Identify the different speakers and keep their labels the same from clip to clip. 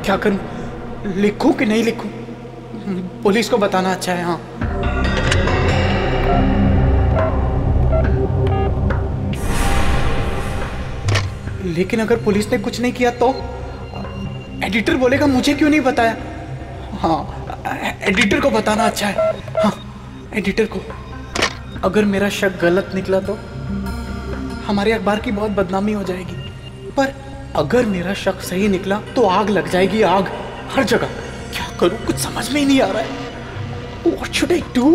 Speaker 1: क्या करूं? लिखूं कि नहीं लिखूं? पुलिस को बताना अच्छा है। हाँ, लेकिन अगर पुलिस ने कुछ नहीं किया तो एडिटर बोलेगा मुझे क्यों नहीं बताया। हाँ, एडिटर को बताना अच्छा है। हाँ, एडिटर को। अगर मेरा शक गलत निकला तो हमारे अखबार की बहुत बदनामी हो जाएगी, पर अगर मेरा शक सही निकला तो आग लग जाएगी, आग हर जगह। क्या करूं, कुछ समझ में ही नहीं आ रहा है। What should I do?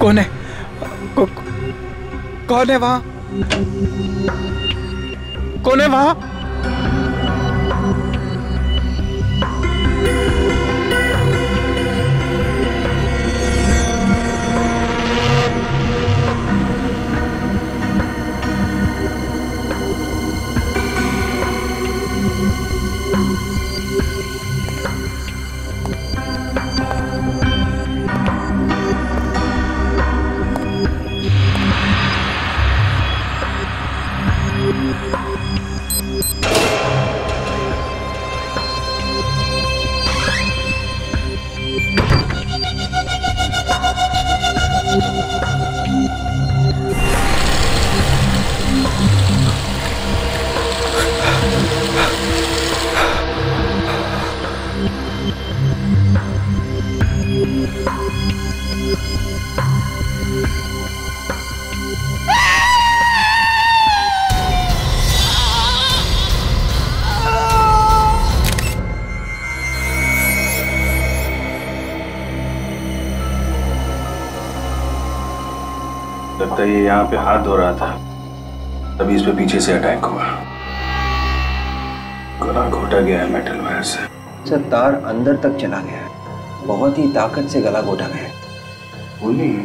Speaker 1: कौन है? कौन है वहां? कौन है वहां?
Speaker 2: लगता है ये यहाँ पे हाथ धो रहा था, तभी इस पे पीछे से अटैक हुआ। गला घोटा गया है मेटल वायर से।
Speaker 3: सर, तार अंदर तक चला गया है, बहुत ही ताकत से गला घोटा गया है।
Speaker 2: वो नहीं,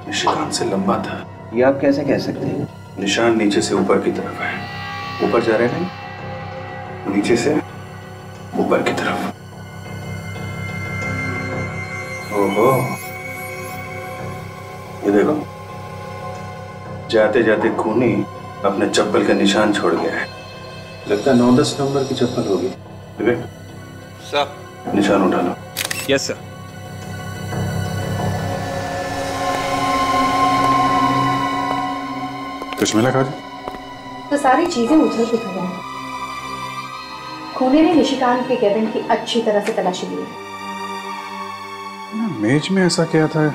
Speaker 2: निशान से लंबा था।
Speaker 3: ये आप कैसे कह सकते हैं?
Speaker 2: निशान नीचे से ऊपर की तरफ है। ऊपर जा रहे हैं, नीचे से ऊपर की तरफ। ओहो, ये देखो, जाते जाते खूनी अपने चप्पल का निशान छोड़ गया है। लगता है 9-10 नंबर की चप्पल होगी।
Speaker 4: सर,
Speaker 2: निशान उठा लो।
Speaker 4: Yes sir.
Speaker 2: कुछ मिला काजू?
Speaker 5: तो सारी चीजें उछल के खड़ा है। खूनी ने निशिकांत के केबिन की अच्छी तरह से तलाशी ली है।
Speaker 2: मेज में ऐसा क्या था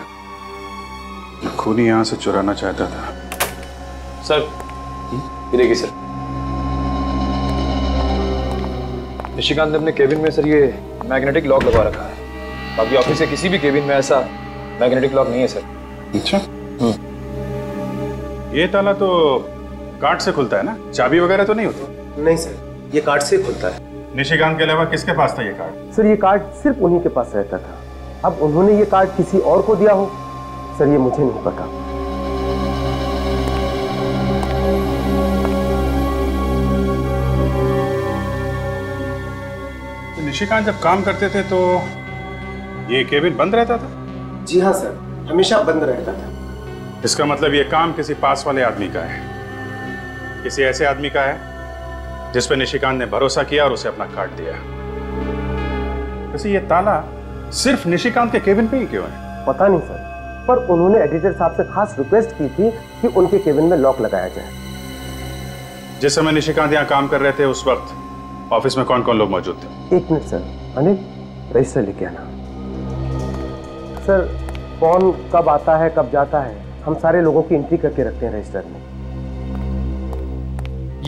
Speaker 2: खूनी यहाँ से चुराना चाहता था?
Speaker 4: सर, ये देखिए सर, निशिकांत ने अपने केबिन में सर ये मैग्नेटिक लॉक लगा रखा है। बाकी ऑफिस के किसी भी केबिन में ऐसा मैग्नेटिक लॉक नहीं है सर।
Speaker 2: अच्छा। ये ताला तो कार्ड से खुलता है ना, चाबी वगैरह तो नहीं होती?
Speaker 6: नहीं सर, ये कार्ड से खुलता है।
Speaker 2: निशिकांत के अलावा किसके पास था ये कार्ड?
Speaker 6: सर, ये कार्ड सिर्फ उन्हीं के पास रहता था। अब उन्होंने ये कार्ड किसी और को दिया हो सर, ये मुझे नहीं पता।
Speaker 2: तो निशिकांत जब काम करते थे तो ये केबिन बंद रहता था?
Speaker 6: जी हाँ सर, हमेशा बंद रहता था।
Speaker 2: इसका मतलब ये काम किसी पास वाले आदमी का है, किसी ऐसे आदमी का है जिस पे निशिकांत ने भरोसा किया और उसे अपना कार्ड दिया। वैसे ये ताला सिर्फ निशिकांत के केबिन पे ही क्यों है?
Speaker 6: पता नहीं सर, पर उन्होंने एडिटर साहब से खास रिक्वेस्ट की थी कि उनके केबिन में लॉक लगाया जाए।
Speaker 2: जिस समय निशिकांत यहाँ काम कर रहे थे उस वक्त ऑफिस में कौन कौन लोग मौजूद थे?
Speaker 6: 1 मिनट सर, अनिल रजिस्टर लेके आना। सर, कौन कब आता है कब जाता है, हम सारे लोगों की एंट्री करके रखते हैं रजिस्टर में।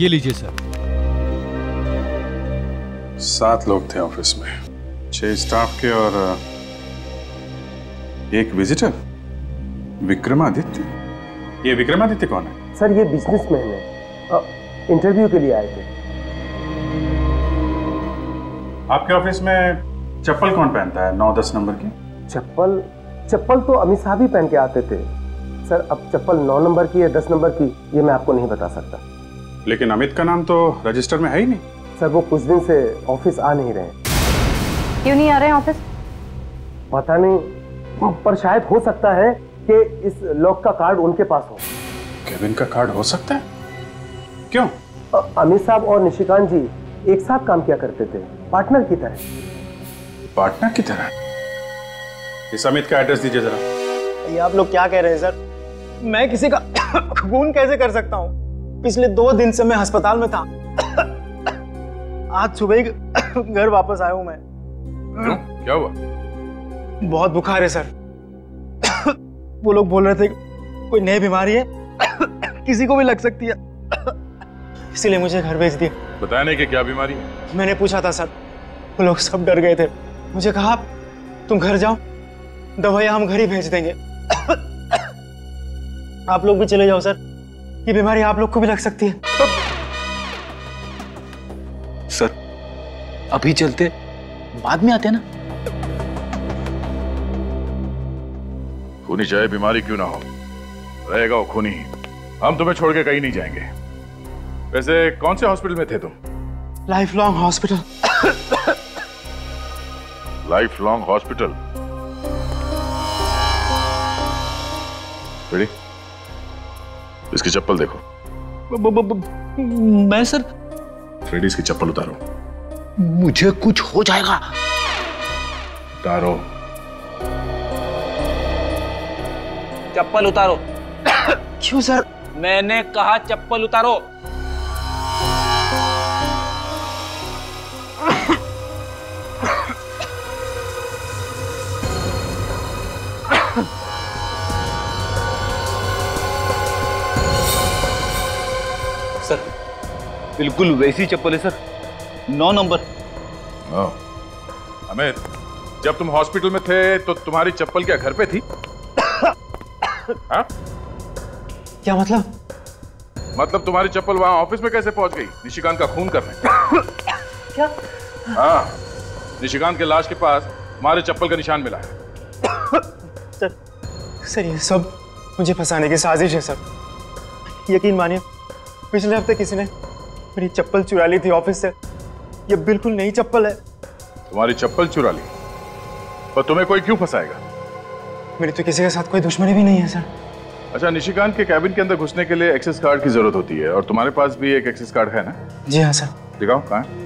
Speaker 7: ये लीजिए सर।
Speaker 2: 7 लोग थे ऑफिस में, 6 स्टाफ के और 1 विजिटर, विक्रमादित्य। ये विक्रमादित्य कौन है?
Speaker 6: सर, ये बिजनेसमैन है, इंटरव्यू के लिए आए थे।
Speaker 2: आपके ऑफिस में चप्पल कौन पहनता है 9-10 नंबर की?
Speaker 6: चप्पल चप्पल तो अमित साहब ही पहन के आते थे सर। अब चप्पल 9 नंबर की या 10 नंबर की ये मैं आपको नहीं बता सकता।
Speaker 2: लेकिन अमित का नाम तो रजिस्टर में है ही नहीं।
Speaker 6: सर वो कुछ दिन से ऑफिस आ नहीं रहे।
Speaker 5: क्यों नहीं आ रहे हैं ऑफिस?
Speaker 6: पता नहीं, पर शायद हो सकता है कि इस लॉक का कार्ड उनके पास हो।
Speaker 2: केविन का कार्ड हो सकता है? क्यों?
Speaker 6: अमित साहब और निशिकांत जी एक साथ काम किया करते थे, पार्टनर की तरह।
Speaker 2: पार्टनर की तरह? इस अमित का एड्रेस दीजिए जरा।
Speaker 7: ये आप लोग क्या कह रहे हैं सर? मैं किसी का खून कैसे कर सकता हूँ? पिछले 2 दिन से मैं अस्पताल में था। आज सुबह ही घर वापस आया हूँ मैं।
Speaker 2: क्यों? क्या हुआ?
Speaker 7: बहुत बुखार है सर। वो लोग बोल रहे थे कोई नई बीमारी है, किसी को भी लग सकती है, इसीलिए मुझे घर भेज दिया।
Speaker 2: बताया नहीं कि क्या बीमारी है?
Speaker 7: मैंने पूछा था सर, वो लोग सब डर गए थे। मुझे कहा तुम घर जाओ, दवाइयां हम घर ही भेज देंगे। आप लोग भी चले जाओ सर, ये बीमारी आप लोग को भी लग सकती है।
Speaker 8: सर अभी चलते, बाद में आते ना।
Speaker 9: खूनी चाहे बीमारी क्यों ना हो, रहेगा वो खूनी ही। हम तुम्हें छोड़ के कहीं नहीं जाएंगे। वैसे कौन से हॉस्पिटल में थे तुम?
Speaker 7: Life long hospital.
Speaker 9: Life long hospital? Ready? इसकी चप्पल देखो।
Speaker 8: मैं सर?
Speaker 9: फ्रेडी इसकी चप्पल उतारो।
Speaker 8: मुझे कुछ हो जाएगा।
Speaker 9: उतारो।
Speaker 8: चप्पल उतारो।
Speaker 7: क्यों सर?
Speaker 8: मैंने कहा चप्पल उतारो। सर बिल्कुल वैसी चप्पल है सर, 9 नंबर।
Speaker 9: अमित, जब तुम हॉस्पिटल में थे तो तुम्हारी चप्पल क्या घर पे थी? हाँ?
Speaker 7: क्या मतलब?
Speaker 9: मतलब तुम्हारी चप्पल वहां ऑफिस में कैसे पहुंच गई निशिकांत का खून करने?
Speaker 7: क्या?
Speaker 9: हाँ, निशिकांत के लाश के पास हमारे चप्पल का निशान मिला है।
Speaker 7: सर ये सब मुझे फंसाने की साजिश है सर। यकीन मानिए, पिछले हफ्ते किसी ने मेरी चप्पल चुरा ली थी ऑफिस से। ये बिल्कुल नई चप्पल है।
Speaker 9: तुम्हारी चप्पल चुरा ली? पर तुम्हें कोई क्यों फंसाएगा?
Speaker 7: मेरी तो किसी के साथ कोई दुश्मनी भी नहीं है सर।
Speaker 9: अच्छा, निशिकांत के कैबिन के अंदर घुसने के लिए एक्सेस कार्ड की जरूरत होती है, और तुम्हारे पास भी एक एक्सेस कार्ड है ना?
Speaker 7: जी हाँ सर।
Speaker 9: दिखाओ, कहाँ है?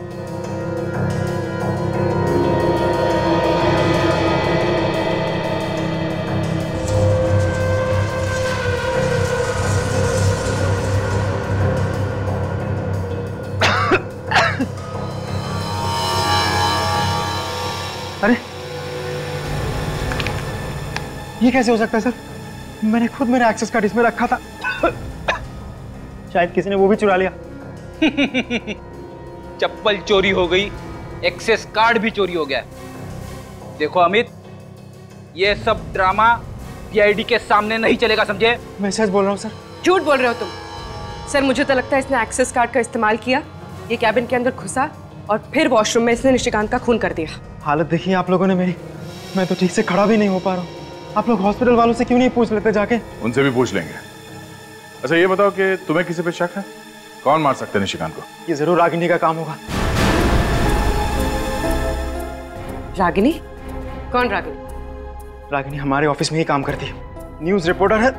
Speaker 7: अरे ये कैसे हो सकता है सर? मैंने खुद मेरा एक्सेस कार्ड इसमें रखा था। शायद किसी ने वो भी चुरा लिया।
Speaker 8: चप्पल चोरी हो गई, एक्सेस कार्ड भी चोरी हो गया। देखो अमित, ये सब ड्रामा पीआईडी के सामने नहीं चलेगा, समझे?
Speaker 7: मैं सच बोल रहा हूँ सर।
Speaker 10: झूठ बोल रहे हो तुम। सर मुझे तो लगता है इसने एक्सेस कार्ड का इस्तेमाल किया, ये कैबिन के अंदर घुसा और फिर वॉशरूम में इसने निशिकांत का खून कर दिया।
Speaker 7: हालत देखिए आप लोगों ने मेरी, मैं तो ठीक से खड़ा भी नहीं हो पा रहा हूँ। आप लोग हॉस्पिटल वालों से क्यों नहीं पूछ लेते जाके?
Speaker 9: उनसे भी पूछ लेंगे। अच्छा ये बताओ कि तुम्हें किसी पे शक है? कौन मार सकते हैं निशिकांत को?
Speaker 7: ये जरूर रागिनी का काम होगा।
Speaker 10: रागिनी? कौन रागिनी?
Speaker 7: रागिनी हमारे ऑफिस में ही काम करती है, न्यूज रिपोर्टर है।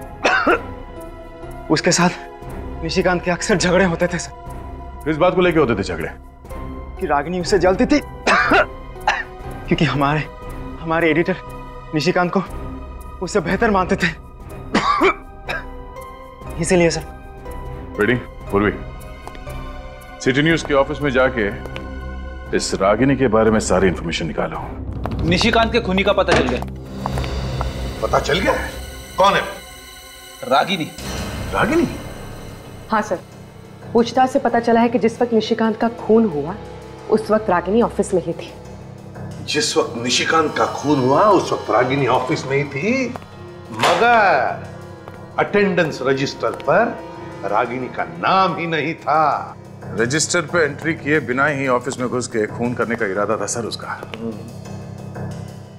Speaker 7: उसके साथ निशिकांत के अक्सर झगड़े होते थे सर।
Speaker 9: किस बात को लेके होते थे झगड़े?
Speaker 7: कि रागिनी उससे जलती थी क्योंकि हमारे एडिटर निशिकांत को उससे बेहतर मानते थे, इसीलिए सर।
Speaker 9: रेडी? पूर्वी, सिटी न्यूज के ऑफिस में जाके इस रागिनी के बारे में सारी इंफॉर्मेशन निकालो।
Speaker 8: निशिकांत के खूनी का पता चल गया।
Speaker 9: पता चल गया? कौन है?
Speaker 8: रागिनी।
Speaker 9: रागिनी?
Speaker 10: हाँ सर, पूछताछ से पता चला है कि जिस वक्त निशिकांत का खून हुआ उस वक्त रागिनी ऑफिस में ही थी।
Speaker 11: जिस वक्त निशिकांत का खून हुआ उस वक्त रागिनी ऑफिस में ही थी, मगर अटेंडेंस रजिस्टर पर रागिनी का नाम ही नहीं था।
Speaker 9: रजिस्टर पे एंट्री किए बिना ही ऑफिस में घुस के खून करने का इरादा था सर उसका।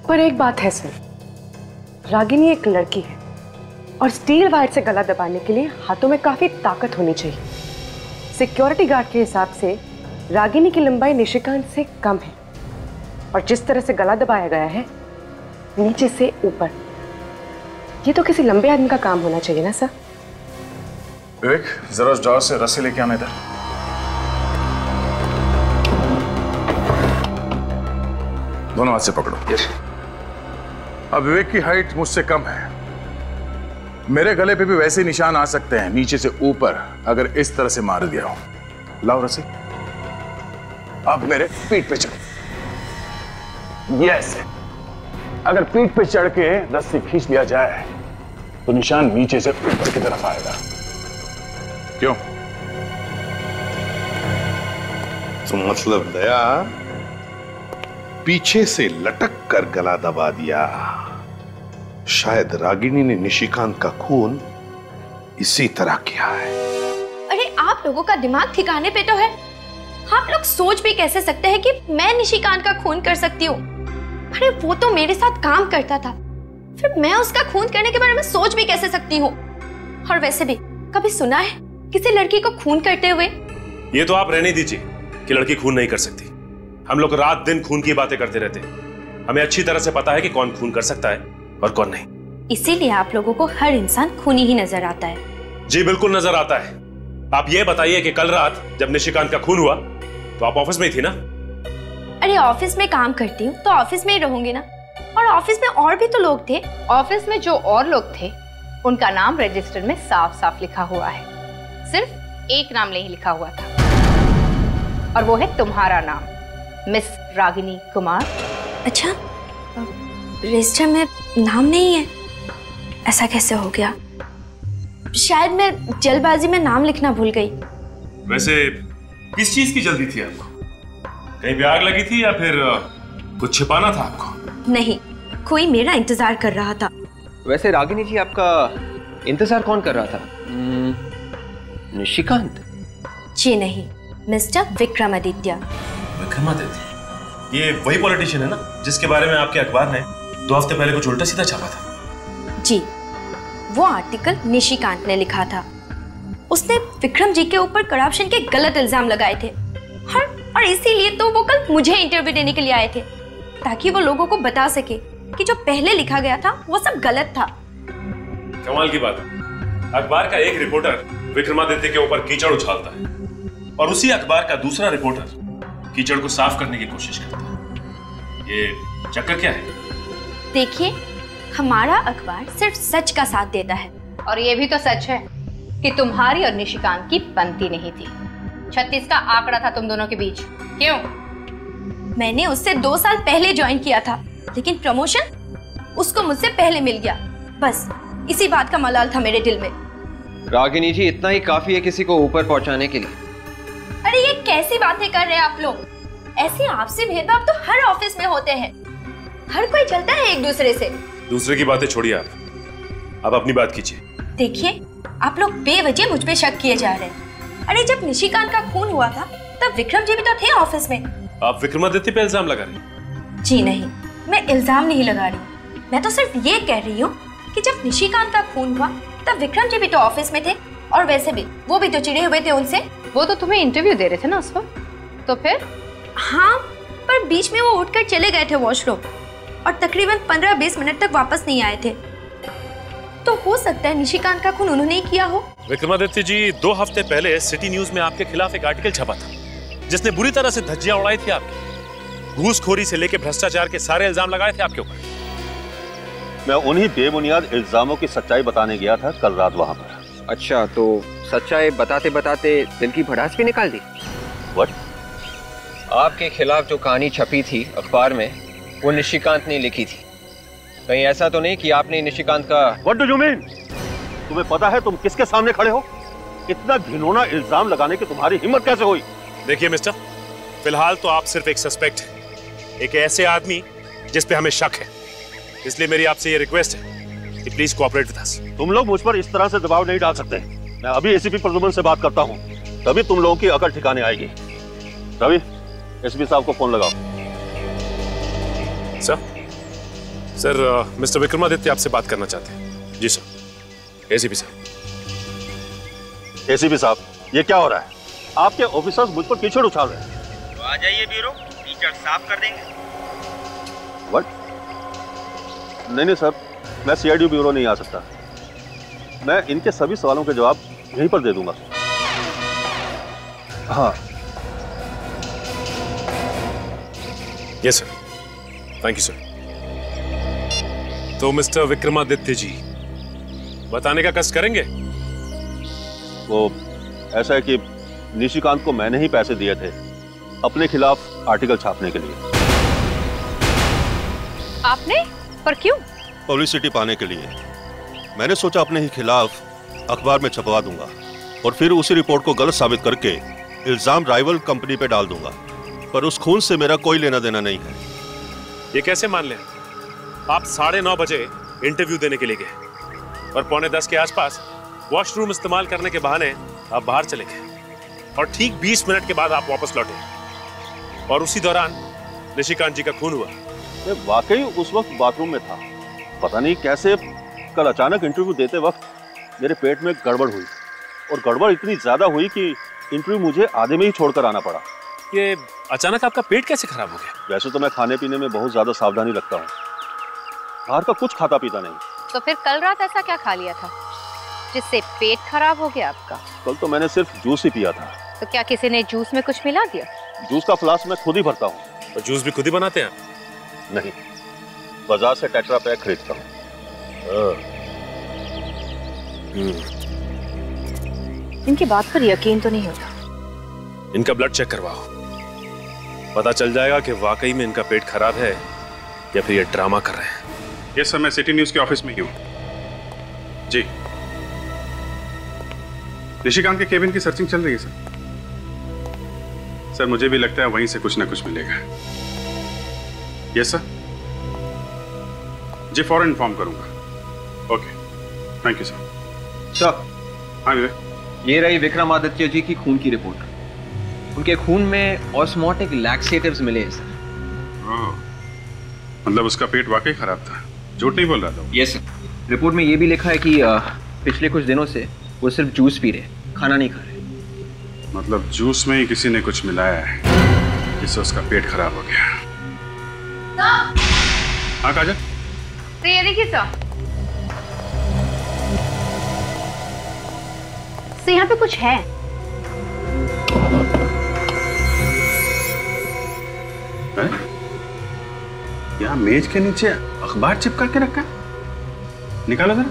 Speaker 10: पर एक बात है सर, रागिनी एक लड़की है और स्टील वायर से गला दबाने के लिए हाथों में काफी ताकत होनी चाहिए। सिक्योरिटी गार्ड के हिसाब से रागिनी की लंबाई निशिकांत से कम है और जिस तरह से गला दबाया गया है नीचे से ऊपर, ये तो किसी लंबे आदमी का काम होना चाहिए ना सर।
Speaker 9: विवेक, जरा उस ड्रॉअर से रस्सी लेके आने इधर। दोनों हाथ से पकड़ो। अब विवेक की हाइट मुझसे कम है, मेरे गले पे भी वैसे निशान आ सकते हैं नीचे से ऊपर अगर इस तरह से मार दिया हो। लाओ रस्सी। अब मेरे पीठ पे चढ़। यस, अगर पीठ पे चढ़ के रस्सी खींच लिया जाए तो निशान नीचे से ऊपर की तरफ आएगा। क्यों?
Speaker 11: तो मतलब दया पीछे से लटक कर गला दबा दिया। शायद रागिनी ने निशिकांत का खून इसी तरह किया है।
Speaker 12: अरे आप लोगों का दिमाग ठिकाने पे तो है? आप लोग सोच भी कैसे सकते हैं कि मैं निशिकांत का खून कर सकती हूँ? अरे वो तो मेरे साथ काम करता था, फिर मैं उसका खून करने के बारे में सोच भी कैसे सकती हूँ? और वैसे भी कभी सुना है किसी लड़की को खून करते हुए?
Speaker 13: ये तो आप रहने दीजिए कि लड़की खून नहीं कर सकती। हम लोग रात दिन खून की बातें करते रहते हैं, हमें अच्छी तरह से पता है कि कौन खून कर सकता है और कौन नहीं।
Speaker 12: इसीलिए आप लोगों को हर इंसान खूनी ही नजर आता है।
Speaker 13: जी बिल्कुल नजर आता है। आप ये बताइए कि कल रात जब निशिकांत का खून हुआ तो आप ऑफिस में ही थी ना?
Speaker 12: अरे ऑफिस में काम करती हूँ तो ऑफिस में ही रहूंगी ना, और ऑफिस में और भी तो लोग थे।
Speaker 5: ऑफिस में जो और लोग थे उनका नाम रजिस्टर में साफ साफ लिखा हुआ है, सिर्फ एक नाम नहीं लिखा हुआ था और वो है तुम्हारा नाम, मिस रागिनी कुमार।
Speaker 12: अच्छा, रजिस्टर में नाम नहीं है? ऐसा कैसे हो गया? शायद मैं जल्दबाजी में नाम लिखना भूल गई।
Speaker 13: वैसे किस चीज की जल्दी थी आपको? कहीं भी आग लगी थी या फिर कुछ छिपाना था आपको?
Speaker 12: नहीं, कोई मेरा इंतजार कर रहा था।
Speaker 3: वैसे रागिनी जी, आपका इंतजार कौन कर रहा था? निशिकांत?
Speaker 12: जी नहीं, मिस्टर विक्रमादित्य।
Speaker 13: विक्रमादित्य? ये वही पॉलिटिशियन है ना जिसके बारे में आपके अखबार ने 2 हफ्ते पहले कुछ उल्टा सीधा छापा था?
Speaker 12: जी, वो आर्टिकल निशिकांत ने लिखा था। उसने विक्रम जी के ऊपर करप्शन के गलत इल्जाम लगाए थे और इसीलिए तो वो कल मुझे इंटरव्यू देने के लिए आए थे, ताकि वो लोगों को बता सके कि जो पहले लिखा गया था वो सब गलत था।
Speaker 13: कमाल की बात है, अखबार का एक रिपोर्टर विक्रमादित्य के ऊपर कीचड़ उछालता है और उसी अखबार का दूसरा रिपोर्टर कीचड़ को साफ करने की कोशिश करता है। ये चक्कर क्या है?
Speaker 12: देखिए, हमारा अखबार सिर्फ सच का साथ देता है।
Speaker 5: और ये भी तो सच है कि तुम्हारी और निशिकांत की बनती नहीं थी। 36 का आंकड़ा था तुम दोनों के बीच। क्यों?
Speaker 12: मैंने उससे 2 साल पहले ज्वाइन किया था, लेकिन प्रमोशन उसको मुझसे पहले मिल गया। बस इसी बात का मलाल था मेरे दिल में।
Speaker 3: रागिनी जी, इतना ही काफी है किसी को ऊपर पहुंचाने के लिए।
Speaker 12: अरे ये कैसी बातें कर रहे हैं आप लोग? ऐसे आपसी भेदभाव तो हर ऑफिस में होते हैं, हर कोई चलता है एक दूसरे से।
Speaker 13: दूसरे की बातें छोड़िए, आप अपनी बात कीजिए।
Speaker 12: देखिए, आप लोग बेवजह मुझ पे शक किए जा रहे हैं। अरे जब निशिकांत का खून हुआ था तब विक्रम जी भी तो थे ऑफिस में।
Speaker 13: आप विक्रमादित्य पे इल्जाम लगा रही हैं?
Speaker 12: जी नहीं, मैं इल्जाम नहीं लगा रही, मैं तो सिर्फ ये कह रही हूँ कि जब निशिकांत का खून हुआ तब विक्रम जी भी तो ऑफिस में थे, और वैसे भी वो भी तो चिढ़े हुए थे उनसे।
Speaker 5: वो तो तुम्हें इंटरव्यू दे रहे थे ना उस वक्त, तो फिर?
Speaker 12: हाँ, पर बीच में वो उठकर चले गए थे वॉशरूम और तकरीबन 15-20 मिनट तक वापस नहीं आए थे। तो हो सकता है निशिकांत का खून उन्होंने ही किया हो।
Speaker 13: विक्रमादित्य जी, 2 हफ्ते पहले सिटी न्यूज में आपके खिलाफ एक आर्टिकल छपा था जिसने बुरी तरह से धज्जियां उड़ाई थी आपकी। घूसखोरी से लेकर भ्रष्टाचार के सारे इल्जाम लगाए थे आपके ऊपर।
Speaker 14: मैं उन्हीं बेबुनियाद इल्जामों की सच्चाई बताने गया था कल रात वहां पर।
Speaker 3: अच्छा, तो सच्चाई बताते बताते दिल की भड़ास भी निकाल दी?
Speaker 14: What?
Speaker 3: आपके खिलाफ जो कहानी छपी थी अखबार में वो निशिकांत ने लिखी थी। कहीं ऐसा तो नहीं कि आपने निशिकांत का?
Speaker 14: What do you mean? तुम्हें पता है तुम किसके सामने खड़े हो? इतना घिनौना इल्जाम लगाने की तुम्हारी हिम्मत कैसे हुई?
Speaker 13: देखिए मिस्टर, फिलहाल तो आप सिर्फ एक सस्पेक्ट हैं, एक ऐसे आदमी जिस पे हमें शक है। इसलिए मेरी आपसे ये रिक्वेस्ट है कि प्लीज कोऑपरेट विद अस।
Speaker 14: तुम लोग मुझ पर इस तरह से दबाव नहीं डाल सकते। मैं अभी एसीपी प्रद्युमन से बात करता हूँ, तभी तुम लोगों की अकल ठिकाने आएगी। रवि, एसपी साहब को फोन लगाओ।
Speaker 13: सर, मिस्टर विक्रमादित्य आपसे बात करना चाहते हैं। जी सर। एसीपी साहब।
Speaker 14: एसीपी साहब, ये क्या हो रहा है? आपके ऑफिसर्स मुझ पर कीचड़ उछाल रहे हैं।
Speaker 15: तो आ जाइए ब्यूरो, कीचड़ साफ कर देंगे।
Speaker 14: व्हाट? नहीं सर, मैं सीआईडी ब्यूरो नहीं आ सकता। मैं इनके सभी सवालों के जवाब यहीं पर दे दूंगा। हाँ।
Speaker 13: Yes sir, thank you sir. तो मिस्टर विक्रमादित्य जी, बताने का कष्ट करेंगे?
Speaker 14: वो ऐसा है कि निशिकांत को मैंने ही पैसे दिए थे अपने खिलाफ आर्टिकल छापने के लिए।
Speaker 5: आपने? पर क्यों?
Speaker 14: पब्लिसिटी पाने के लिए। मैंने सोचा अपने ही खिलाफ अखबार में छपवा दूंगा और फिर उसी रिपोर्ट को गलत साबित करके इल्जाम राइवल कंपनी पे डाल दूंगा। पर उस खून से मेरा कोई लेना देना नहीं है।
Speaker 13: ये कैसे मान लें? आप 9:30 बजे इंटरव्यू देने के लिए गए और 9:45 के आसपास वॉशरूम इस्तेमाल करने के बहाने आप बाहर चले गए और ठीक 20 मिनट के बाद आप वापस लौटे और उसी दौरान निशिकांत जी का खून हुआ।
Speaker 14: मैं वाकई उस वक्त बाथरूम में था। पता नहीं कैसे कल अचानक इंटरव्यू देते वक्त मेरे पेट में गड़बड़ हुई और गड़बड़ इतनी ज्यादा हुई कि इंटरव्यू मुझे आधे में ही छोड़कर आना पड़ा।
Speaker 13: ये अचानक आपका पेट कैसे खराब हो गया?
Speaker 14: वैसे तो मैं खाने पीने में बहुत ज्यादा सावधानी रखता हूँ, बाहर का कुछ खाता पीता नहीं।
Speaker 5: तो फिर कल रात ऐसा क्या खा लिया था जिससे पेट खराब हो गया आपका?
Speaker 14: कल तो मैंने सिर्फ जूस ही पिया था।
Speaker 5: तो क्या किसी ने जूस में कुछ मिला दिया?
Speaker 14: जूस का फ्लास्क मैं खुद ही भरता हूँ।
Speaker 13: तो जूस भी खुद ही बनाते हैं?
Speaker 14: नहीं, बाजार से टेट्रा पैक खरीदता हूँ।
Speaker 5: इनकी बात पर यकीन तो नहीं होता।
Speaker 13: इनका ब्लड चेक करवाओ, पता चल जाएगा कि वाकई में इनका पेट खराब है या फिर ये ड्रामा कर रहे हैं।
Speaker 2: यस सर, मैं सिटी न्यूज के ऑफिस में ही हूँ। जी, निशिकांत के केबिन की सर्चिंग चल रही है सर। सर, मुझे भी लगता है वहीं से कुछ ना कुछ मिलेगा। Yes sir. जी, फौरन इन्फॉर्म करूंगा। Okay, thank you sir.
Speaker 3: Sir.
Speaker 2: हाँ विवेक।
Speaker 3: ये रही विक्रमादित्य जी की खून की रिपोर्ट। उनके खून में ऑस्मोटिक लैक्सेटिव्स मिले हैं सर।
Speaker 2: मतलब उसका पेट वाकई खराब था, झूठ नहीं बोल रहा था?
Speaker 3: Yes sir. रिपोर्ट में ये भी लिखा है कि पिछले कुछ दिनों से वो सिर्फ जूस पी रहे, खाना नहीं खा रहे।
Speaker 2: मतलब जूस में ही किसी ने कुछ मिलाया है जिससे उसका पेट खराब हो गया। हाँ काजल।
Speaker 5: तो ये देखिए सर, तो यहाँ पे कुछ है।
Speaker 2: यहाँ मेज के नीचे अखबार चिपका के रखा, निकालो जरा।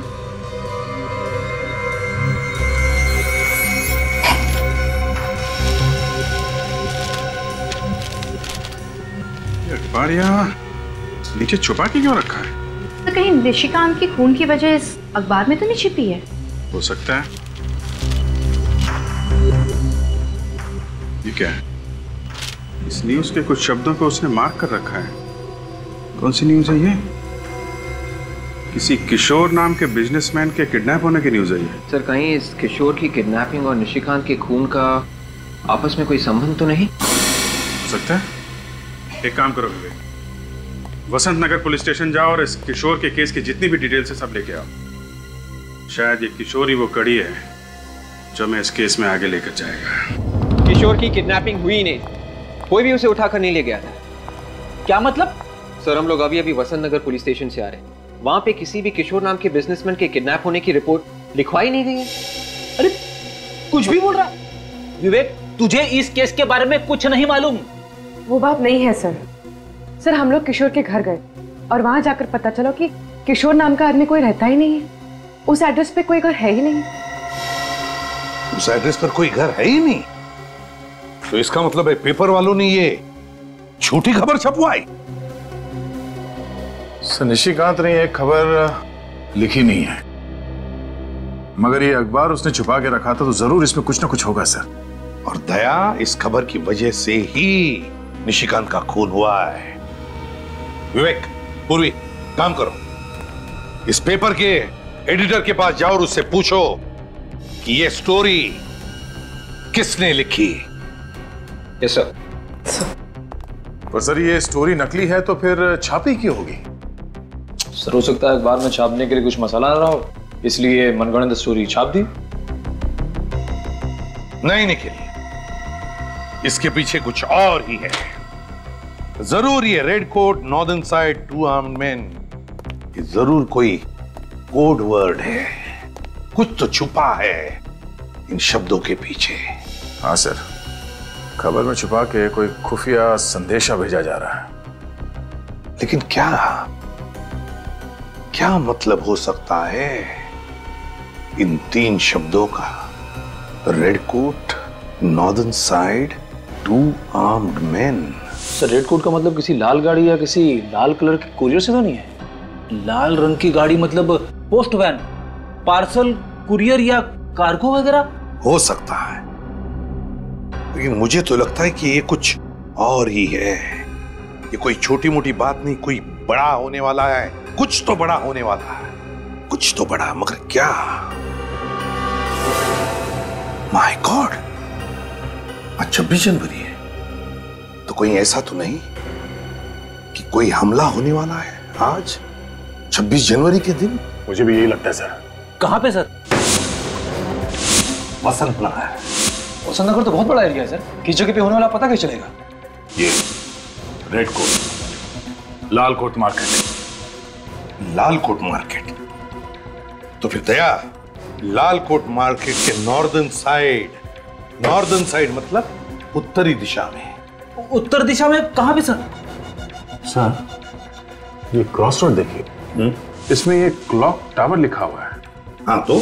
Speaker 2: अखबार यहाँ नीचे छुपा के क्यों रखा है?
Speaker 5: तो कहीं निशिकांत की खून की वजह इस अखबार में तो नहीं छिपी है?
Speaker 2: हो सकता है। ये क्या है? इस न्यूज के कुछ शब्दों को उसने मार्क कर रखा है। कौन सी न्यूज है ये? किसी किशोर नाम के बिजनेसमैन के किडनैप होने की न्यूज है ये।
Speaker 3: सर, कहीं इस किशोर की किडनैपिंग और निशिकांत के खून का आपस में कोई संबंध तो नहीं?
Speaker 2: हो सकता है। एक काम करो विवेक, वसंत नगर पुलिस स्टेशन जाओ और इस किशोर के केस की जितनी भी डिटेल्स है सब लेके आओ। शायद ये किशोर ही वो कड़ी है जो मैं इस केस में आगे लेकर जाएगा।
Speaker 3: किशोर की किडनैपिंग हुई नहीं, कोई भी उसे उठाकर नहीं ले गया था।
Speaker 8: क्या मतलब?
Speaker 3: सर, हम लोग अभी वसंत नगर पुलिस स्टेशन से आ रहे हैं। वहां पे किसी भी किशोर नाम के बिजनेसमैन के किडनैप होने की रिपोर्ट लिखवाई नहीं गई है।
Speaker 8: अरे कुछ भी बोल रहा विवेक, तुझे इस केस के बारे में कुछ नहीं मालूम?
Speaker 10: वो बात नहीं है सर। सर, हम लोग किशोर के घर गए और वहां जाकर पता चला कि किशोर नाम का आदमी कोई रहता ही नहीं है। उस एड्रेस पे कोई घर है ही नहीं।
Speaker 11: उस एड्रेस पर कोई घर है ही नहीं? तो इसका मतलब है पेपर वालों ने ये झूठी खबर छपवाई।
Speaker 9: सर, निशिकांत ने यह खबर लिखी नहीं है, मगर ये अखबार उसने छुपा के रखा था, तो जरूर इसमें कुछ ना कुछ होगा सर।
Speaker 11: और दया, इस खबर की वजह से ही निशिकांत का खून हुआ है। विवेक, पूर्वी, काम करो, इस पेपर के एडिटर के पास जाओ और उससे पूछो कि ये स्टोरी किसने लिखी।
Speaker 3: Yes sir.
Speaker 9: पर सर, ये स्टोरी नकली है तो फिर छापी क्यों होगी?
Speaker 4: सर हो सकता है अखबार में छापने के लिए कुछ मसाला आ रहा हो, इसलिए मनगढ़ंत स्टोरी छाप दी।
Speaker 11: नहीं निखिल, इसके पीछे कुछ और ही है। जरूर ये red coat northern side 2 armed man, ये जरूर कोई कोड वर्ड है। कुछ तो छुपा है इन शब्दों के पीछे।
Speaker 9: हाँ सर, खबर में छुपा के कोई खुफिया संदेशा भेजा जा रहा है।
Speaker 11: लेकिन क्या मतलब हो सकता है इन 3 शब्दों का? Red coat, northern side, 2 armed man.
Speaker 4: Sir red coat का मतलब किसी लाल गाड़ी या किसी लाल कलर के कुरियर से तो नहीं है?
Speaker 8: लाल रंग की गाड़ी मतलब पोस्ट वैन, पार्सल, कुरियर या कार्गो वगैरह
Speaker 11: हो सकता है, लेकिन मुझे तो लगता है कि ये कुछ और ही है। ये कोई छोटी मोटी बात नहीं, कोई बड़ा होने वाला है। कुछ तो बड़ा होने वाला है, कुछ तो बड़ा, मगर क्या? माय गॉड, आज 26 जनवरी है, तो कोई ऐसा तो नहीं कि कोई हमला होने वाला है आज 26 जनवरी के दिन?
Speaker 9: मुझे भी यही लगता है सर।
Speaker 8: कहां पे सर?
Speaker 11: वसंत नगर।
Speaker 4: वसंत नगर तो बहुत बड़ा एरिया है सर, किस जगह पे होने वाला पता कैसे चलेगा?
Speaker 9: ये रेड कोट, लाल कोट मार्केट।
Speaker 11: लाल कोट मार्केट? तो फिर दया, लाल कोट मार्केट के नॉर्दर्न साइड मतलब उत्तरी दिशा में।
Speaker 8: उत्तर दिशा में कहां पे सर?
Speaker 9: सर ये क्रॉस रोड देखिए, इसमें ये क्लॉक टावर लिखा हुआ है।
Speaker 11: हाँ तो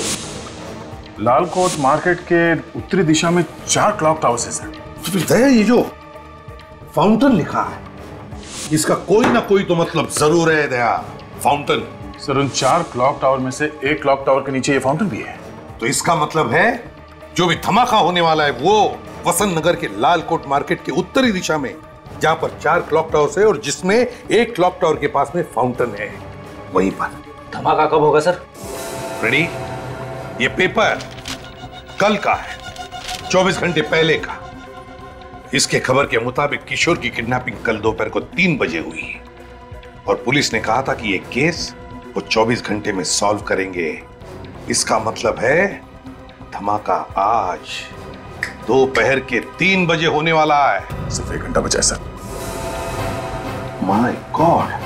Speaker 9: लाल कोट मार्केट के उत्तरी दिशा में 4 क्लॉक टावर्स है सर।
Speaker 11: तो फिर दया, ये जो फाउंटेन लिखा है, इसका कोई ना कोई तो मतलब जरूर है दया। फाउंटेन
Speaker 9: सर, उन 4 क्लॉक टावर में से एक क्लॉक टावर के नीचे ये फाउंटेन भी है।
Speaker 11: तो इसका मतलब है जो भी धमाका होने वाला है वो वसंत नगर के लाल कोट मार्केट के उत्तरी दिशा में, जहां पर 4 क्लॉक टावर्स है और जिसमें एक क्लॉक टावर के पास में फाउंटेन है, वहीं पर।
Speaker 8: धमाका कब होगा सर?
Speaker 11: रेडी, ये पेपर कल का है, 24 घंटे पहले का। इसके खबर के मुताबिक किशोर की किडनैपिंग कल दोपहर को 3 बजे हुई और पुलिस ने कहा था कि ये केस वो 24 घंटे में सॉल्व करेंगे। इसका मतलब है धमाका आज दोपहर के 3 बजे होने वाला है।
Speaker 9: सिर्फ 1 घंटा बचा है सर।
Speaker 11: माय गॉड,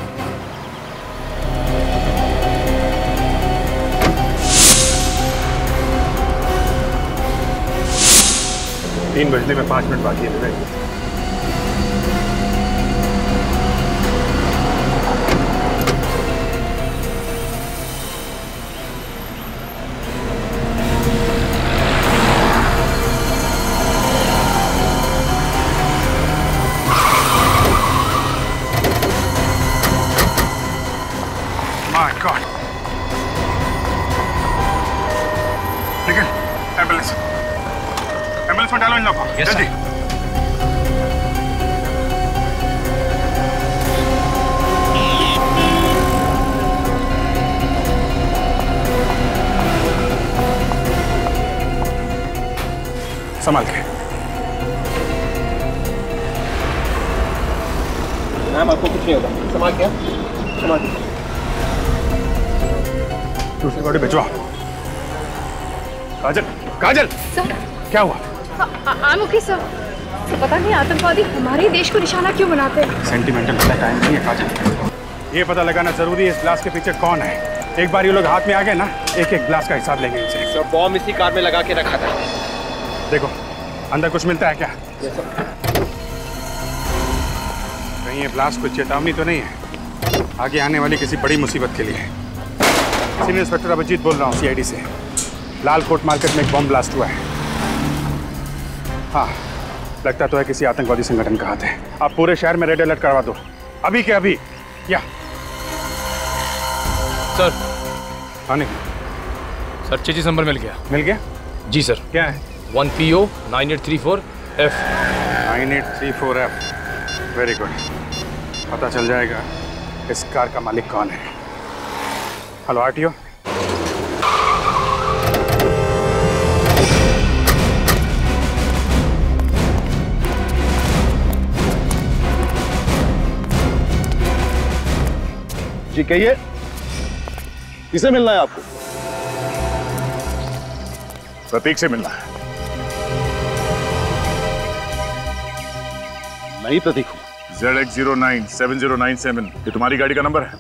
Speaker 2: तीन बजने में 5 मिनट बाकी है।
Speaker 9: My God! निकल, एम्बुलेंस में डालो इन लोगों को, जल्दी। संभाल के।
Speaker 3: मैम आपको कुछ नहीं होगा, संभाल के, संभाल के।
Speaker 9: दूसरी गाड़ी भिजवा। काजल, काजल, क्या हुआ?
Speaker 10: ओके सर, पता नहीं आतंकवादी हमारे देश को निशाना क्यों बनाते हैं।
Speaker 9: सेंटिमेंटल वाला टाइम नहीं है काजल। ये पता लगाना जरूरी है इस ब्लास्ट के पीछे कौन है। एक बार ये लोग हाथ में आ गए ना, एक एक ब्लास्ट का हिसाब लेंगे इनसे।
Speaker 3: सर बॉम्ब इसी कार में लगा के रखा था।
Speaker 9: देखो अंदर कुछ मिलता है क्या? कहीं ये ब्लास्ट कोई चेतावनी तो नहीं है आगे आने वाली किसी बड़ी मुसीबत के लिए? सीनियर इंस्पेक्टर अभिजीत बोल रहा हूँ CID से। लाल कोट मार्केट में एक बॉम्ब ब्लास्ट हुआ है। हाँ, लगता तो है किसी आतंकवादी संगठन का हाथ है। आप पूरे शहर में रेड अलर्ट करवा दो, अभी के अभी। या
Speaker 16: सर,
Speaker 9: आने
Speaker 16: सर चेचिस नंबर मिल गया।
Speaker 9: मिल गया?
Speaker 16: जी सर।
Speaker 9: क्या है?
Speaker 16: 1PO 9834F।
Speaker 9: 9834F, very good. पता चल जाएगा इस कार का मालिक कौन है। Hello RTO।
Speaker 4: जी कहिए।
Speaker 9: किसे मिलना है आपको? प्रतीक से मिलना है।
Speaker 11: मैं ही प्रतीक हूँ।
Speaker 9: ZX097097 ये तुम्हारी गाड़ी का नंबर है?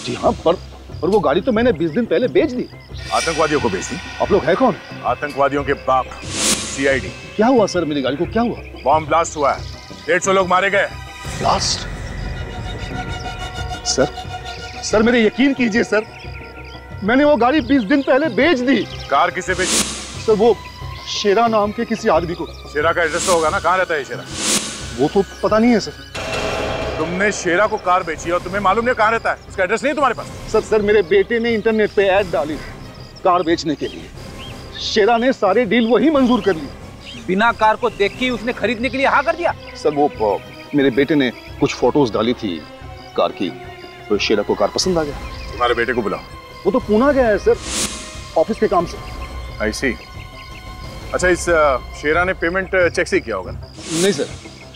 Speaker 11: जी हाँ, पर वो गाड़ी तो मैंने 20 दिन पहले बेच दी।
Speaker 9: आतंकवादियों को बेच दी?
Speaker 11: आप लोग हैं कौन?
Speaker 9: आतंकवादियों के बाप, CID।
Speaker 11: क्या हुआ सर, मेरी गाड़ी को क्या हुआ?
Speaker 9: बॉम्ब ब्लास्ट हुआ है, 150 लोग मारे गए।
Speaker 11: ब्लास्ट? सर मेरे यकीन कीजिए सर, मैंने वो गाड़ी 20 दिन पहले बेच दी।
Speaker 9: कार किसे बेची?
Speaker 11: सर वो शेरा नाम के किसी आदमी को।
Speaker 9: शेरा का एड्रेस तो होगा ना, कहाँ रहता है शेरा?
Speaker 11: वो तो पता नहीं है सर।
Speaker 9: तुमने शेरा को कार बेची और तुम्हें मालूम नहीं कहाँ रहता है? उसका एड्रेस नहीं तुम्हारे पास?
Speaker 11: सर मेरे बेटे ने इंटरनेट पे ऐड डाली कार बेचने के लिए। शेरा ने सारे डील वही मंजूर कर ली।
Speaker 8: बिना कार को देख के उसने खरीदने के लिए हाँ कर दिया?
Speaker 11: सर वो मेरे बेटे ने कुछ फोटोज डाली थी कार की, तो शेरा को कार पसंद आ गया।
Speaker 9: तुम्हारे बेटे को बुलाओ।
Speaker 11: वो तो पुणे गया है सर, ऑफिस के काम से।
Speaker 9: I see। अच्छा, इस शेरा ने पेमेंट चेक से किया होगा?
Speaker 11: नहीं सर,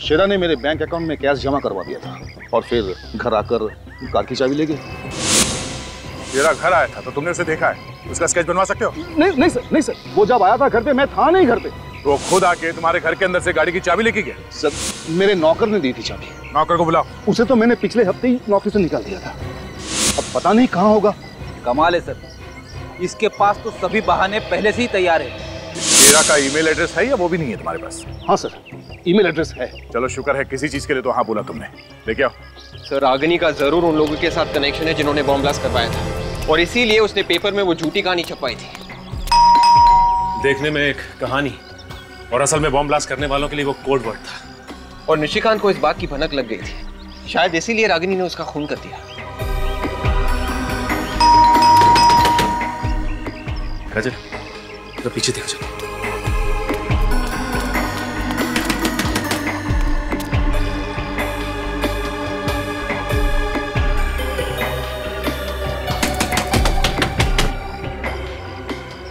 Speaker 11: शेरा ने मेरे बैंक अकाउंट में कैश जमा करवा दिया था और फिर घर आकर कार की चाबी ले गए।
Speaker 9: शेरा घर आया था तो तुमने उसे देखा है? उसका स्केच बनवा सकते हो?
Speaker 11: नहीं सर, वो जब आया था घर पे मैं था नहीं घर पे।
Speaker 9: तो वो खुद आके तुम्हारे घर के अंदर से गाड़ी की चाबी लेके गया?
Speaker 11: सर मेरे नौकर ने दी थी चाबी।
Speaker 9: नौकर को बुलाओ।
Speaker 11: उसे तो मैंने पिछले हफ्ते ही नौकरी से निकाल दिया था, अब पता नहीं कहाँ होगा।
Speaker 8: कमाल है सर, इसके पास तो सभी बहाने पहले से ही तैयार है।
Speaker 9: शेरा का ईमेल एड्रेस है या वो भी नहीं है तुम्हारे पास?
Speaker 11: हाँ सर, ईमेल एड्रेस है।
Speaker 9: चलो शुक्र है, किसी चीज के लिए तो हाँ बोला तुमने। लेके आओ।
Speaker 3: सर रागिनी का जरूर उन लोगों के साथ कनेक्शन है जिन्होंने बॉम्ब ब्लास्ट करवाया था, और इसीलिए उसने पेपर में वो झूठी कहानी छपवाई थी।
Speaker 13: देखने में एक कहानी और असल में बॉम्ब ब्लास्ट करने वालों के लिए वो कोड वर्ड था।
Speaker 3: और निशिकांत को इस बात की भनक लग गई थी, शायद इसीलिए रागिनी ने उसका खून कर दिया।
Speaker 13: राजन, तो पीछे देखो। चलो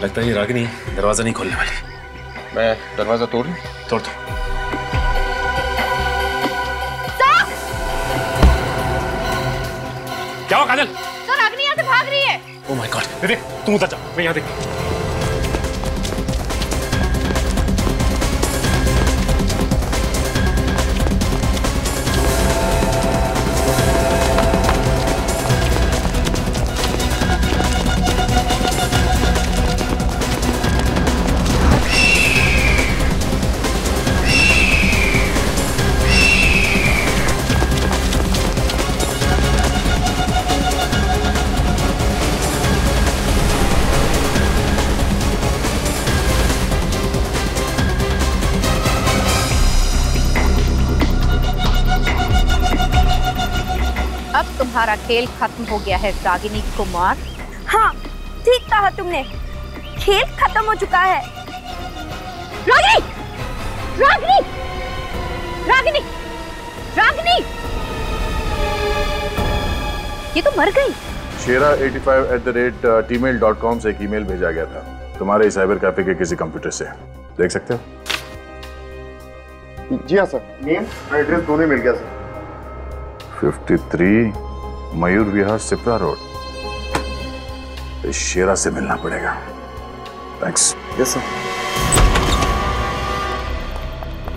Speaker 13: लगता है ये रागिनी दरवाजा नहीं खोलने वाली।
Speaker 3: मैं दरवाजा तोड़ दो।
Speaker 13: क्या हुआ काजल?
Speaker 5: सर रागिनी यहाँ से भाग रही है।
Speaker 13: ओह माय गॉड, देख तुम उधर जाओ, मैं यहाँ देख।
Speaker 5: तुम्हारा खेल खत्म हो गया है रागिनी कुमार।
Speaker 12: हाँ ठीक कहा तुमने, खेल खत्म हो चुका है। रागिनी, रागिनी, रागिनी, रागिनी, ये तो मर गई।
Speaker 9: शेरा85@gmail.com से एक ईमेल भेजा गया था तुम्हारे साइबर कैफे के किसी कंप्यूटर से, देख सकते हो?
Speaker 17: जी हाँ सर, नेम और एड्रेस दोनों मिल गया सर।
Speaker 9: 53 मयूर विहार सिप्रा रोड। शेरा से मिलना पड़ेगा। थैंक्स।
Speaker 17: Yes sir.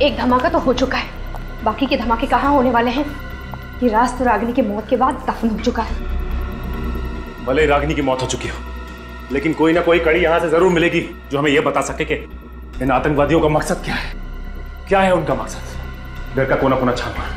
Speaker 5: एक धमाका तो हो चुका है, बाकी के धमाके कहाँ होने वाले हैं? ये राज तो रागिनी की मौत के बाद दफन हो चुका है।
Speaker 13: भले ही रागिनी की मौत हो चुकी हो, लेकिन कोई ना कोई कड़ी यहां से जरूर मिलेगी जो हमें यह बता सके कि इन आतंकवादियों का मकसद क्या है। क्या है उनका मकसद? घर का कोना कोना छान मार।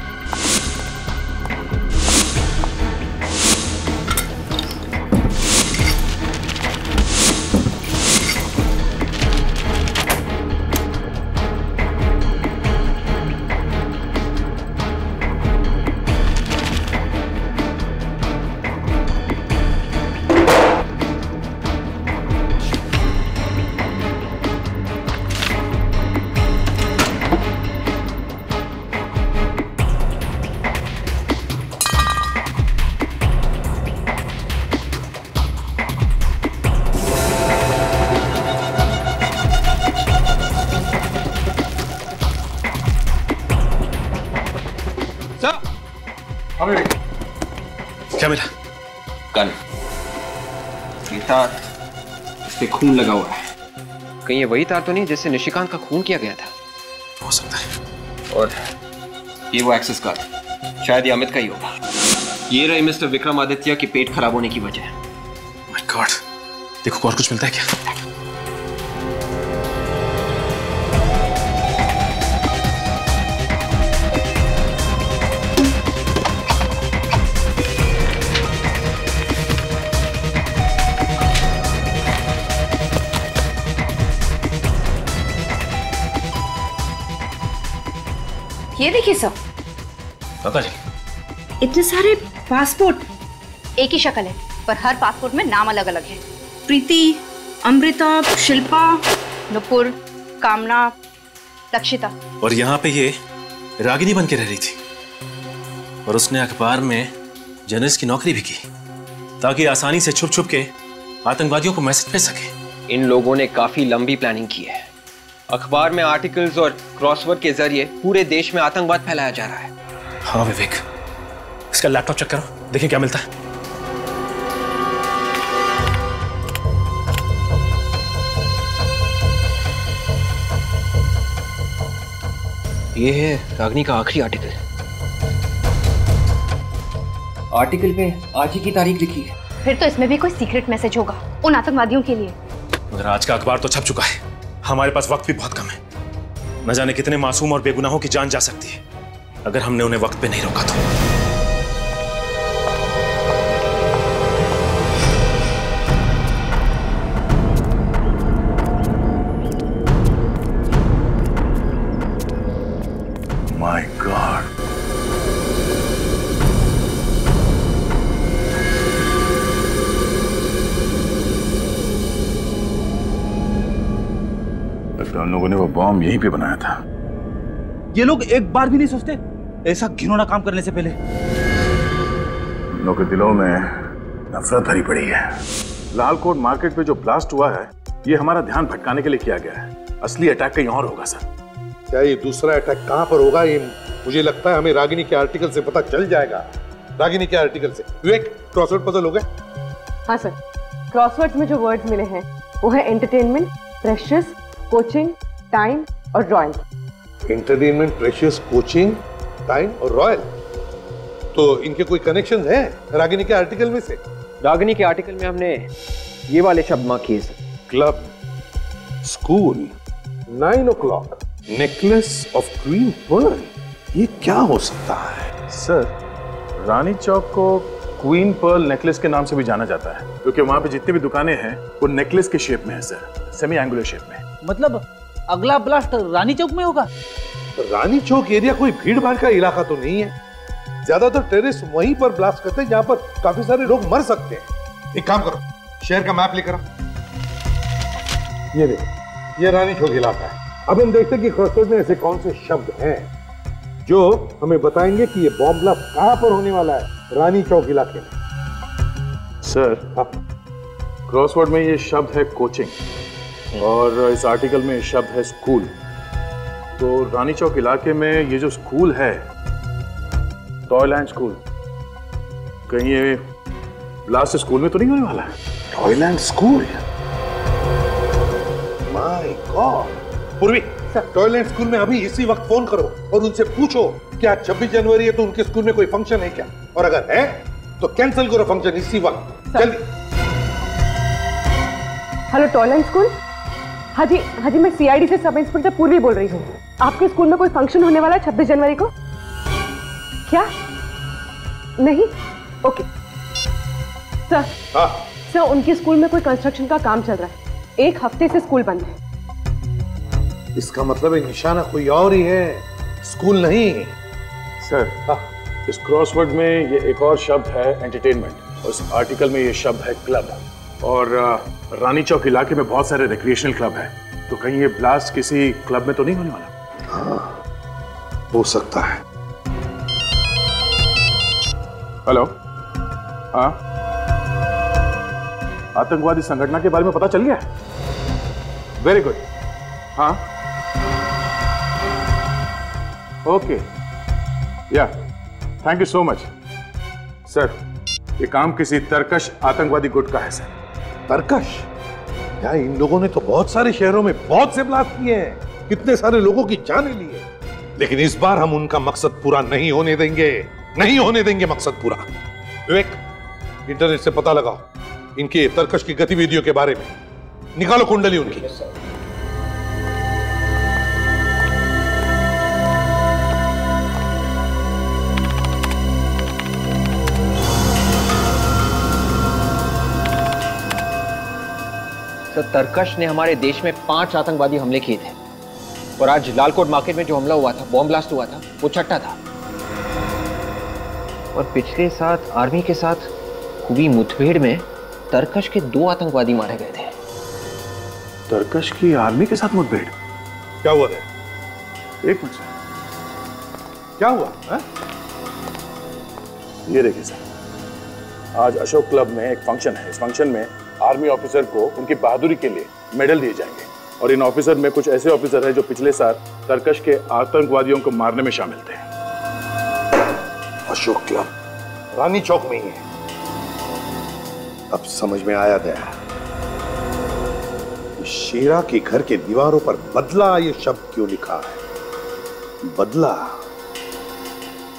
Speaker 13: क्या मिला?
Speaker 3: गन। ये तार, इस पे खून लगा हुआ है। कहीं ये वही तार तो नहीं जिससे निशिकांत का खून किया गया था?
Speaker 13: हो सकता है।
Speaker 3: और ये वो एक्सेस कार्ड, शायद ये अमित का ही होगा। ये रही मिस्टर विक्रमादित्य के पेट खराब होने की वजह।
Speaker 13: माय गॉड, देखो और कुछ मिलता है क्या?
Speaker 5: ये देखिए सब।
Speaker 13: दादा जी,
Speaker 5: इतने सारे पासपोर्ट, एक ही शक्ल है पर हर पासपोर्ट में नाम अलग अलग है। प्रीति, अमृता, शिल्पा, नुपुर, कामना, लक्षिता।
Speaker 13: और यहाँ पे ये रागिनी बन के रह रही थी और उसने अखबार में जर्नलिस्ट की नौकरी भी की ताकि आसानी से छुप छुप के आतंकवादियों को मैसेज भेज सके।
Speaker 3: इन लोगों ने काफी लंबी प्लानिंग की है। अखबार में आर्टिकल्स और क्रॉसवर्ड के जरिए पूरे देश में आतंकवाद फैलाया जा रहा है।
Speaker 13: हाँ विवेक, इसका लैपटॉप चेक करो, देखिए क्या मिलता है।
Speaker 3: ये है रागिनी का आखिरी आर्टिकल। आर्टिकल पे आज ही की तारीख लिखी है।
Speaker 5: फिर तो इसमें भी कोई सीक्रेट मैसेज होगा उन आतंकवादियों के लिए।
Speaker 13: मगर आज का अखबार तो छप चुका है, हमारे पास वक्त भी बहुत कम है। न जाने कितने मासूम और बेगुनाहों की जान जा सकती है अगर हमने उन्हें वक्त पे नहीं रोका तो।
Speaker 9: माय गॉड, लगता है उन लोगों ने वो बॉम्ब यहीं पे बनाया था।
Speaker 8: ये लोग एक बार भी नहीं सोचते ऐसा घिनौना काम करने से पहले?
Speaker 9: उन लोगों के दिलों में नफरत भरी पड़ी है। लालकोट मार्केट पे जो ब्लास्ट हुआ है ये हमारा ध्यान भटकाने के लिए किया गया है। असली अटैक कहीं और होगा सर।
Speaker 11: क्या ये दूसरा अटैक कहां पर होगा? ये मुझे लगता है हमें रागिनी के आर्टिकल से पता चल जाएगा। रागिनी के आर्टिकल से। विवेक, क्रॉसवर्ड पजल हो गए?
Speaker 10: हाँ सर, क्रॉसवर्ड्स में जो वर्ड्स मिले हैं वो है एंटरटेनमेंट, प्रेशियस, कोचिंग, टाइम और royal.
Speaker 11: Entertainment, precious, coaching, time और रॉयल। तो इनके कोई कनेक्शन है रागिनी के आर्टिकल में से?
Speaker 3: रागिनी के आर्टिकल में हमने ये वाले शब्द मार्क किए sir.
Speaker 11: Club, school, 9 o'clock, necklace of queen pearl. ये क्या हो सकता है?
Speaker 9: सर, रानी चौक को क्वीन पर्ल नेकलेस के नाम से भी जाना जाता है क्योंकि वहां पे जितनी भी दुकानें हैं वो नेकलेस के शेप में है सर, सेमी एंगुलर शेप में।
Speaker 8: मतलब अगला ब्लास्ट रानी चौक में होगा?
Speaker 11: रानी चौक एरिया कोई भीड़ भाड़ का इलाका तो नहीं है। ज्यादातर टेररिस्ट वहीं पर ब्लास्ट करते हैं जहां पर काफी सारे लोग मर सकते हैं। एक काम करो, शहर का मैप लेकर आओ। ये देखो, ये रानी चौक इलाका है। अब हम देखते हैं कि क्रॉसवर्ड में ऐसे कौन से शब्द हैं जो हमें बताएंगे कि ये बॉम्ब ब्लास्ट कहां पर होने वाला है रानी चौक इलाके में।
Speaker 9: सर, क्रॉसवर्ड में ये शब्द है कोचिंग और इस आर्टिकल में शब्द है स्कूल। तो रानी चौक इलाके में ये जो स्कूल है, टॉयलैंड स्कूल, कहीं ये ब्लास्ट स्कूल में तो नहीं होने वाला है?
Speaker 11: Toyland school? My God. पूर्वी, टॉयलैंड स्कूल में अभी इसी वक्त फोन करो और उनसे पूछो क्या 26 जनवरी है तो उनके स्कूल में कोई फंक्शन है क्या, और अगर है तो कैंसिल करो फंक्शन इसी वक्त, जल्दी।
Speaker 10: Hello Toyland school. हाँ जी मैं सीआईडी से सब इंस्पेक्टर पूर्वी बोल रही हूँ। आपके स्कूल में कोई फंक्शन होने वाला है 26 जनवरी को? क्या नहीं? Okay sir.
Speaker 11: हाँ
Speaker 10: सर, उनके स्कूल में कोई कंस्ट्रक्शन का काम चल रहा है, 1 हफ्ते से स्कूल बंद है।
Speaker 11: इसका मतलब है निशाना कोई और ही है, स्कूल नहीं।
Speaker 9: सर, इस क्रॉसवर्ड में ये एक और शब्द है एंटरटेनमेंट और इस आर्टिकल में ये शब्द है क्लब। और रानी चौक इलाके में बहुत सारे रिक्रिएशनल क्लब हैं, तो कहीं ये ब्लास्ट किसी क्लब में तो नहीं होने वाला?
Speaker 11: हाँ, हो सकता है।
Speaker 9: हेलो, हाँ, आतंकवादी संगठन के बारे में पता चल गया? Very good. हाँ, ओके, या, thank you so much. Sir, ये काम किसी तरकश आतंकवादी गुट का है सर।
Speaker 11: तरकश? यार इन लोगों ने तो बहुत सारे शहरों में बहुत से ब्लास्ट किए हैं, कितने सारे लोगों की जानें ली है, लेकिन इस बार हम उनका मकसद पूरा नहीं होने देंगे, नहीं होने देंगे मकसद पूरा। विवेक, इंटरनेट से पता लगाओ इनके तरकश की गतिविधियों के बारे में, निकालो कुंडली उनकी।
Speaker 3: सर, तरकश ने हमारे देश में 5 आतंकवादी हमले किए थे और आज लालकोट मार्केट में जो हमला हुआ था, बॉम्ब ब्लास्ट हुआ था, वो छठा था। और पिछले साथ आर्मी के साथ हुई मुठभेड़ में तरकश के 2 आतंकवादी मारे गए थे।
Speaker 2: तरकश की आर्मी के साथ मुठभेड़?
Speaker 11: क्या हुआ था?
Speaker 2: एक मिनट,
Speaker 11: क्या हुआ है?
Speaker 2: ये देखिए सर, आज अशोक क्लब में एक फंक्शन है। इस फंक्शन में आर्मी ऑफिसर को उनकी बहादुरी के लिए मेडल दिए जाएंगे और इन ऑफिसर में कुछ ऐसे ऑफिसर हैं जो पिछले साल तरकश के आतंकवादियों को मारने में शामिल थे।
Speaker 11: अशोक क्लब रानी चौक में ही है। अब समझ में आया गया, शेरा के घर के दीवारों पर बदला ये शब्द क्यों लिखा है। बदला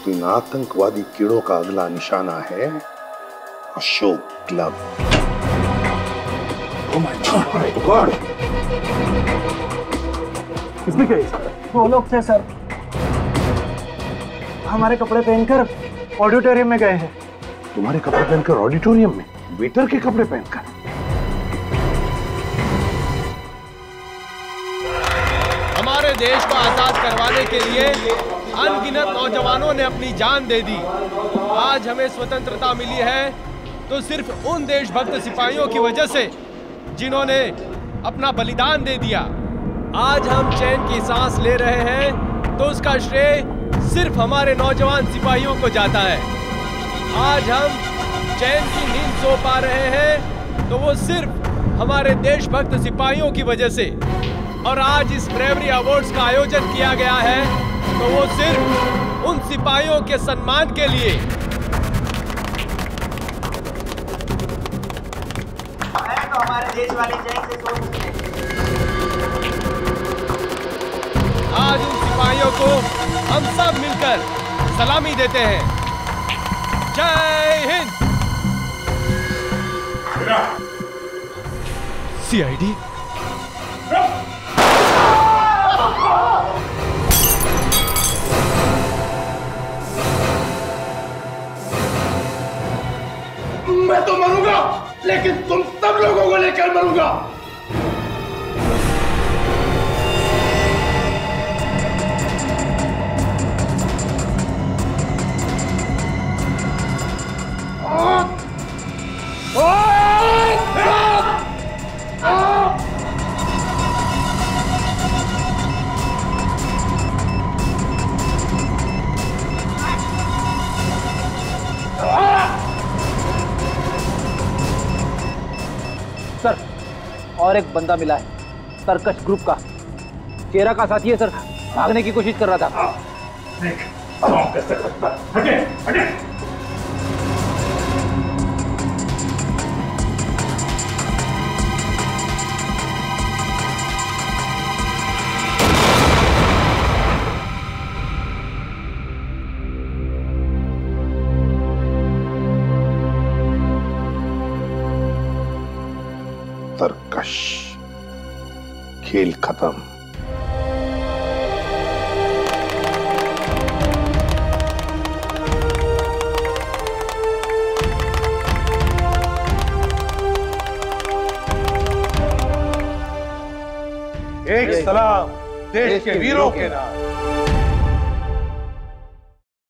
Speaker 11: तो इन आतंकवादी कीड़ों का अगला निशाना है अशोक क्लब।
Speaker 7: किसने किया? वो लोग थे सर, हमारे कपड़े पहनकर ऑडिटोरियम में गए हैं।
Speaker 11: तुम्हारे कपड़े पहनकर ऑडिटोरियम में? वेटर के कपड़े पहनकर?
Speaker 18: हमारे देश को आजाद करवाने के लिए अनगिनत नौजवानों ने अपनी जान दे दी। आज हमें स्वतंत्रता मिली है तो सिर्फ उन देशभक्त सिपाहियों की वजह से जिन्होंने अपना बलिदान दे दिया। आज हम चैन की सांस ले रहे हैं तो उसका श्रेय सिर्फ हमारे नौजवान सिपाहियों को जाता है। आज हम चैन की नींद सो पा रहे हैं तो वो सिर्फ हमारे देशभक्त सिपाहियों की वजह से। और आज इस ब्रेवरी अवार्ड्स का आयोजन किया गया है तो वो सिर्फ उन सिपाहियों के सम्मान के लिए।
Speaker 15: तो हमारे देश वाले चैन से सो सकते हैं।
Speaker 18: आज उन सिपाहियों को हम सब मिलकर सलामी देते हैं। जय हिंद। सीआईडी
Speaker 19: मैं तो मरूंगा, लेकिन तुम सब लोगों को लेकर मरूंगा।
Speaker 8: सर, और एक बंदा मिला है, तरकश ग्रुप का चेहरा का साथी है सर, भागने की कोशिश कर रहा था।
Speaker 19: हटे, हटे।
Speaker 11: तरकश, खेल खत्म। एक सलाम देश के वीरों के नाम।